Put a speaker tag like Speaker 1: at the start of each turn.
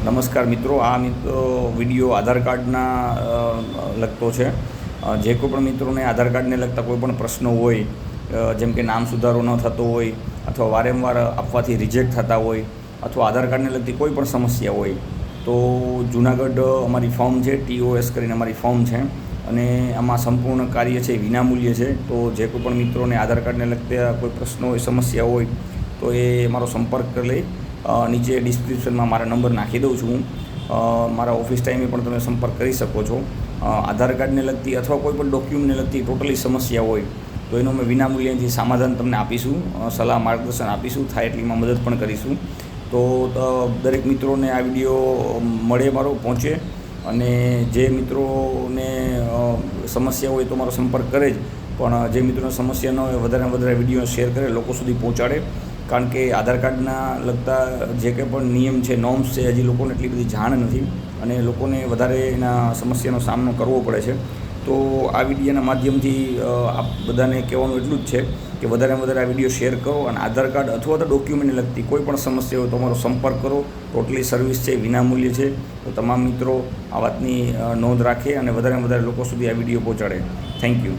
Speaker 1: નમસ્કાર મિત્રો, આ વિડીયો આધાર કાર્ડના લગતો છે. જે કોઈ પણ મિત્રોને આધાર કાર્ડને લગતા કોઈ પણ પ્રશ્નો હોય, જેમ કે નામ સુધારો ન થતો હોય અથવા વારંવાર આપવાથી રિજેક્ટ થતા હોય અથવા આધાર કાર્ડને લગતી કોઈ પણ સમસ્યા હોય તો જુનાગઢ અમારી ફોર્મ છે, TOS કરીને અમારી ફોર્મ છે અને આમાં સંપૂર્ણ કાર્ય છે વિનામૂલ્ય છે. તો જે કોઈ પણ મિત્રોને આધાર કાર્ડને લગતા કોઈ પ્રશ્નો હોય, સમસ્યા હોય તો એ મારો સંપર્ક કરી લઈ. નીચે ડિસ્ક્રિપ્શનમાં મારા નંબર નાખી દઉં છું. મારા ઓફિસ ટાઈમે પણ તમે સંપર્ક કરી શકો છો. આધાર કાર્ડને લગતી અથવા કોઈ પણ ડોક્યુમેન્ટને લગતી ટોટલી સમસ્યા હોય તો એનો અમે વિનામૂલ્યથી સમાધાન તમને આપીશું, સલાહ માર્ગદર્શન આપીશું, થાય એટલીમાં મદદ પણ કરીશું. તો દરેક મિત્રોને આ વિડીયો મળે, મારો પહોંચે, અને જે મિત્રોને સમસ્યા હોય તો મારો સંપર્ક કરે જ, પણ જે મિત્રોને સમસ્યા ન હોય વધારે વધારે વિડીયો શેર કરે, લોકો સુધી પહોંચાડે. કારણ કે આધાર કાર્ડના લગતા જે કંઈ પણ નિયમ છે, નોર્મ્સ છે, હજી લોકોને એટલી બધી જાણ નથી અને લોકોને વધારે એના સમસ્યાનો સામનો કરવો પડે છે. તો આ વિડીયોના માધ્યમથી આપ બધાને કહેવાનું એટલું જ છે કે વધારેમાં વધારે આ વિડીયો શેર કરો અને આધાર કાર્ડ અથવા તો ડોક્યુમેન્ટને લગતી કોઈ પણ સમસ્યા હોય તો અમારો સંપર્ક કરો. ટોટલી સર્વિસ છે, વિનામૂલ્ય છે. તો તમામ મિત્રો આ વાતની નોંધ રાખે અને વધારેમાં વધારે લોકો સુધી આ વિડીયો પહોંચાડે. Thank you.